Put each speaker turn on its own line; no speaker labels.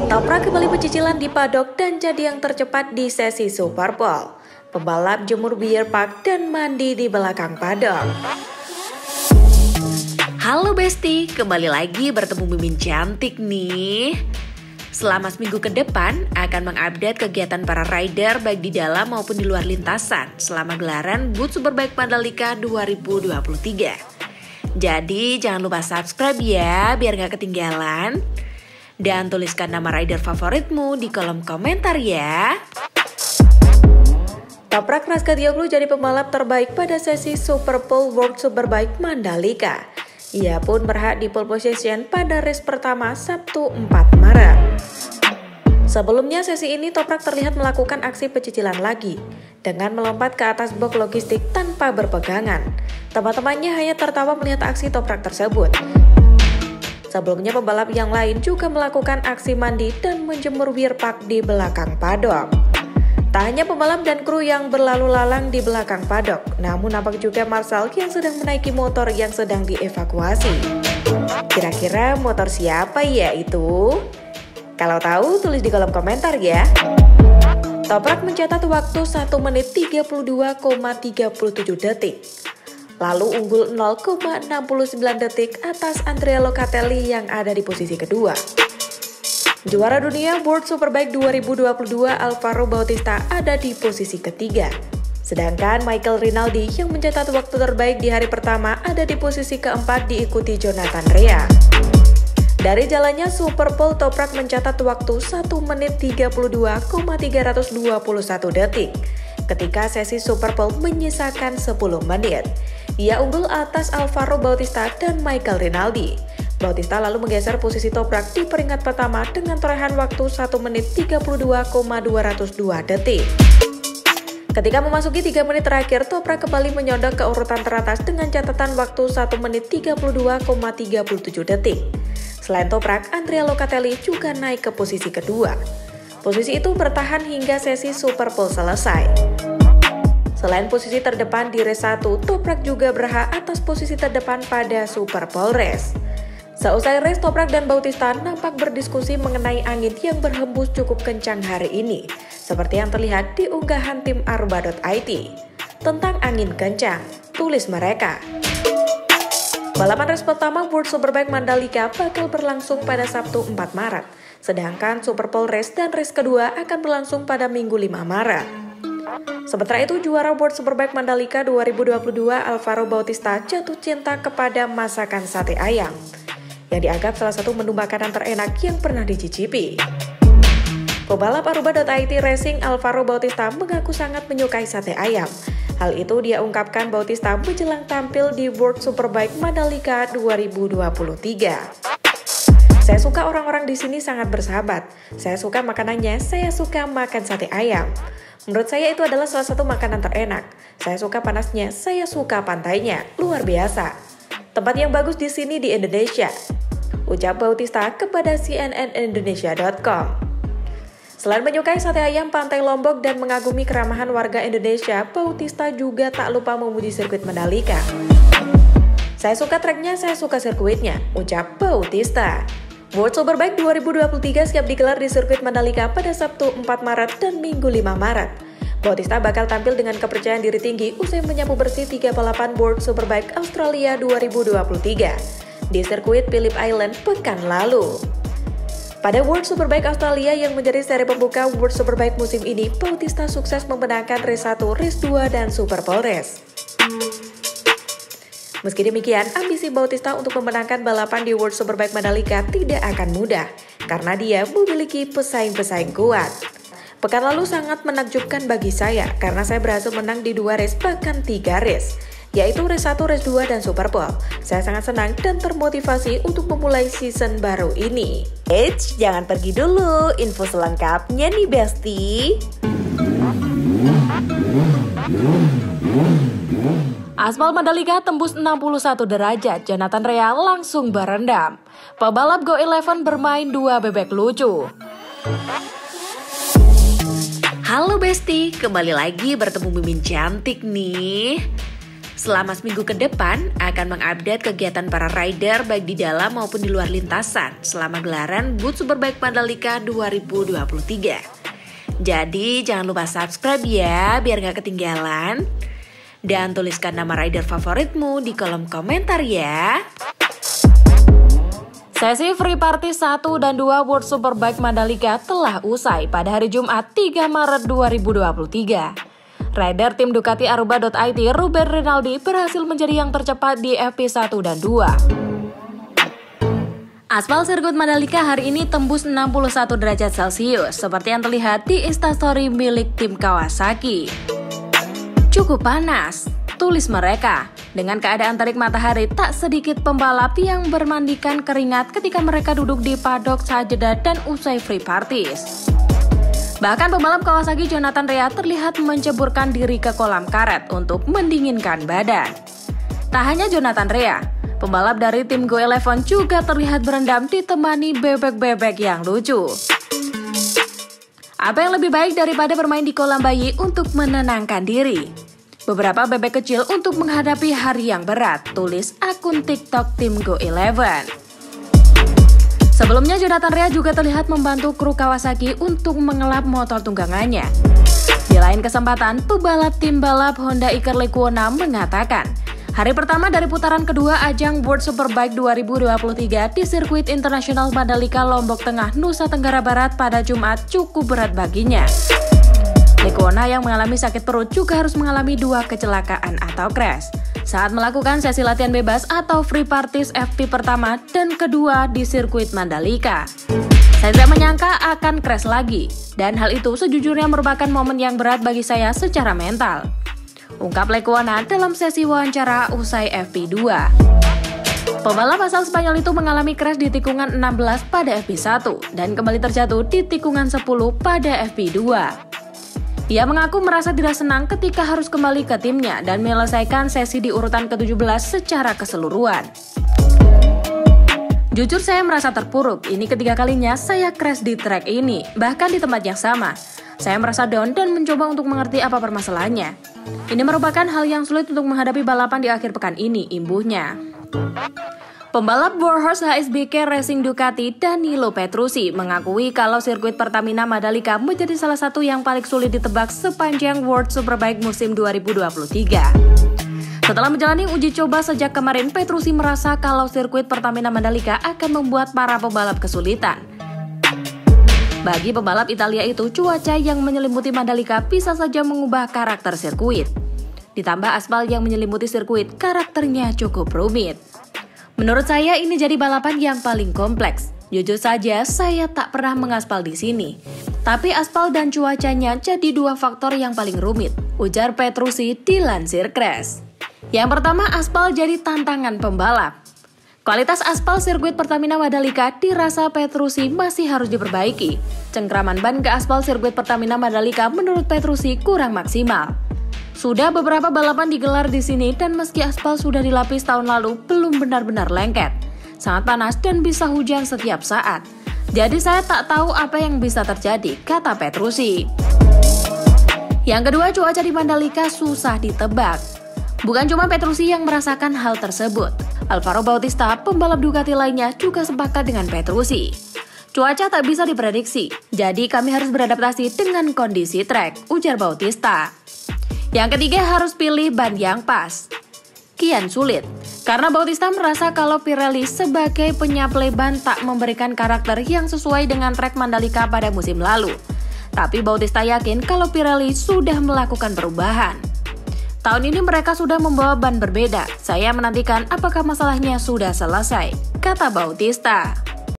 Toprak kembali pecicilan di paddock dan jadi yang tercepat di sesi Super Bowl. Pembalap jemur Beer Park dan mandi di belakang paddock. Halo Besti, kembali lagi bertemu Mimin cantik nih. Selama seminggu ke depan akan mengupdate kegiatan para rider baik di dalam maupun di luar lintasan selama gelaran World Superbike Mandalika 2023. Jadi jangan lupa subscribe ya biar gak ketinggalan. Dan tuliskan nama rider favoritmu di kolom komentar ya. Toprak Razgatlioglu jadi pembalap terbaik pada sesi Super Bowl World Superbike Mandalika. Ia pun berhak di pole position pada race pertama Sabtu 4 Maret. Sebelumnya sesi ini Toprak terlihat melakukan aksi pecicilan lagi dengan melompat ke atas box logistik tanpa berpegangan. Teman-temannya hanya tertawa melihat aksi Toprak tersebut. Sebelumnya pembalap yang lain juga melakukan aksi mandi dan menjemur Beer Park di belakang paddock. Tak hanya pembalap dan kru yang berlalu lalang di belakang paddock, namun nampak juga Marshall yang sedang menaiki motor yang sedang dievakuasi. Kira-kira motor siapa ya itu? Kalau tahu tulis di kolom komentar ya. Toprak mencatat waktu 1 menit 32,37 detik. Lalu unggul 0,69 detik atas Andrea Locatelli yang ada di posisi kedua. Juara dunia World Superbike 2022 Alvaro Bautista ada di posisi ketiga. Sedangkan Michael Rinaldi yang mencatat waktu terbaik di hari pertama ada di posisi keempat diikuti Jonathan Rea. Dari jalannya Super Bowl, Toprak mencatat waktu 1 menit 32,321 detik. Ketika sesi Super Bowl menyisakan 10 menit. Ia unggul atas Alvaro Bautista dan Michael Rinaldi. Bautista lalu menggeser posisi Toprak di peringkat pertama dengan torehan waktu 1 menit 32,202 detik. Ketika memasuki 3 menit terakhir, Toprak kembali menyodok ke urutan teratas dengan catatan waktu 1 menit 32,37 detik. Selain Toprak, Andrea Locatelli juga naik ke posisi kedua. Posisi itu bertahan hingga sesi Super Bowl selesai. Selain posisi terdepan di race 1, Toprak juga berhak atas posisi terdepan pada Super Bowl race. Seusai race, Toprak dan Bautista nampak berdiskusi mengenai angin yang berhembus cukup kencang hari ini, seperti yang terlihat di unggahan tim Arba.it. Tentang angin kencang, tulis mereka. Balapan race pertama World Superbike Mandalika bakal berlangsung pada Sabtu 4 Maret, sedangkan Super Bowl race dan race kedua akan berlangsung pada Minggu 5 Maret. Sementara itu, juara World Superbike Mandalika 2022 Alvaro Bautista jatuh cinta kepada masakan sate ayam, yang dianggap salah satu menu makanan terenak yang pernah dicicipi. Pebalap Aruba.it Racing Alvaro Bautista mengaku sangat menyukai sate ayam. Hal itu dia ungkapkan Bautista menjelang tampil di World Superbike Mandalika 2023. Saya suka orang-orang di sini sangat bersahabat. Saya suka makanannya, saya suka makan sate ayam. Menurut saya itu adalah salah satu makanan terenak. Saya suka panasnya, saya suka pantainya, luar biasa. Tempat yang bagus di sini di Indonesia, ucap Bautista kepada cnnindonesia.com. Selain menyukai sate ayam pantai Lombok dan mengagumi keramahan warga Indonesia, Bautista juga tak lupa memuji sirkuit Mandalika. Saya suka treknya, saya suka sirkuitnya, ucap Bautista. World Superbike 2023 siap digelar di sirkuit Mandalika pada Sabtu 4 Maret dan Minggu 5 Maret. Bautista bakal tampil dengan kepercayaan diri tinggi usai menyapu bersih 3 balapan World Superbike Australia 2023 di sirkuit Phillip Island pekan lalu. Pada World Superbike Australia yang menjadi seri pembuka World Superbike musim ini, Bautista sukses memenangkan race 1, race 2, dan Super Bowl race. Meski demikian, ambisi Bautista untuk memenangkan balapan di World Superbike Mandalika tidak akan mudah, karena dia memiliki pesaing-pesaing kuat. Pekan lalu sangat menakjubkan bagi saya, karena saya berhasil menang di 2 race, bahkan 3 race, yaitu race 1, race 2, dan Super Bowl. Saya sangat senang dan termotivasi untuk memulai season baru ini. Eits, jangan pergi dulu, info selengkapnya nih Besti. Aspal Mandalika tembus 61 derajat, Jonathan Rea langsung berendam. Pebalap Go11 bermain 2 bebek lucu. Halo Besti, kembali lagi bertemu Mimin cantik nih. Selama seminggu ke depan akan mengupdate kegiatan para rider baik di dalam maupun di luar lintasan selama gelaran World Superbike Mandalika 2023. Jadi jangan lupa subscribe ya biar gak ketinggalan. Dan tuliskan nama rider favoritmu di kolom komentar ya. Sesi Free Party 1 dan 2 World Superbike Mandalika telah usai pada hari Jumat 3 Maret 2023. Rider tim Ducati Aruba.it Ruben Rinaldi berhasil menjadi yang tercepat di FP1 dan 2. Aspal sirkuit Mandalika hari ini tembus 61 derajat Celcius seperti yang terlihat di Instastory milik tim Kawasaki. Cukup panas, tulis mereka. Dengan keadaan terik matahari, tak sedikit pembalap yang bermandikan keringat ketika mereka duduk di paddock saat jeda dan usai free parties. Bahkan pembalap Kawasaki Jonathan Rea terlihat menceburkan diri ke kolam karet untuk mendinginkan badan. Tak hanya Jonathan Rea, pembalap dari tim Go11 juga terlihat berendam ditemani bebek-bebek yang lucu. Apa yang lebih baik daripada bermain di kolam bayi untuk menenangkan diri? Beberapa bebek kecil untuk menghadapi hari yang berat, tulis akun TikTok tim Go11. Sebelumnya Jonathan Rea juga terlihat membantu kru Kawasaki untuk mengelap motor tunggangannya. Di lain kesempatan, pebalap tim balap Honda Iker Lecuona mengatakan, hari pertama dari putaran kedua ajang World Superbike 2023 di sirkuit internasional Mandalika Lombok Tengah, Nusa Tenggara Barat pada Jumat cukup berat baginya. Lecuona yang mengalami sakit perut juga harus mengalami 2 kecelakaan atau crash saat melakukan sesi latihan bebas atau free parties FP pertama dan kedua di sirkuit Mandalika. Saya tidak menyangka akan crash lagi, dan hal itu sejujurnya merupakan momen yang berat bagi saya secara mental, ungkap Lecuona dalam sesi wawancara usai FP2. Pembalap asal Spanyol itu mengalami crash di tikungan 16 pada FP1 dan kembali terjatuh di tikungan 10 pada FP2. Ia mengaku merasa tidak senang ketika harus kembali ke timnya dan menyelesaikan sesi di urutan ke-17 secara keseluruhan. Jujur saya merasa terpuruk, ini ketiga kalinya saya crash di track ini, bahkan di tempat yang sama. Saya merasa down dan mencoba untuk mengerti apa permasalahannya. Ini merupakan hal yang sulit untuk menghadapi balapan di akhir pekan ini, imbuhnya. Pembalap Warhorse HSBK Racing Ducati Danilo Petrucci mengakui kalau sirkuit Pertamina Mandalika menjadi salah satu yang paling sulit ditebak sepanjang World Superbike musim 2023. Setelah menjalani uji coba sejak kemarin, Petrucci merasa kalau sirkuit Pertamina Mandalika akan membuat para pembalap kesulitan. Bagi pembalap Italia itu, cuaca yang menyelimuti Mandalika bisa saja mengubah karakter sirkuit. Ditambah aspal yang menyelimuti sirkuit, karakternya cukup rumit. Menurut saya ini jadi balapan yang paling kompleks. Jujur saja saya tak pernah mengaspal di sini. Tapi aspal dan cuacanya jadi 2 faktor yang paling rumit, ujar Petrucci dilansir Crash. Yang pertama, aspal jadi tantangan pembalap. Kualitas aspal sirkuit Pertamina Mandalika dirasa Petrucci masih harus diperbaiki. Cengkraman ban ke aspal sirkuit Pertamina Mandalika menurut Petrucci kurang maksimal. Sudah beberapa balapan digelar di sini dan meski aspal sudah dilapis tahun lalu, belum benar-benar lengket. Sangat panas dan bisa hujan setiap saat. Jadi saya tak tahu apa yang bisa terjadi, kata Petrucci. Yang kedua, cuaca di Mandalika susah ditebak. Bukan cuma Petrucci yang merasakan hal tersebut. Alvaro Bautista, pembalap Ducati lainnya juga sepakat dengan Petrucci. Cuaca tak bisa diprediksi, jadi kami harus beradaptasi dengan kondisi trek, ujar Bautista. Yang ketiga, harus pilih ban yang pas. Kian sulit, karena Bautista merasa kalau Pirelli sebagai penyaplai ban tak memberikan karakter yang sesuai dengan trek Mandalika pada musim lalu. Tapi Bautista yakin kalau Pirelli sudah melakukan perubahan. Tahun ini mereka sudah membawa ban berbeda. Saya menantikan apakah masalahnya sudah selesai, kata Bautista.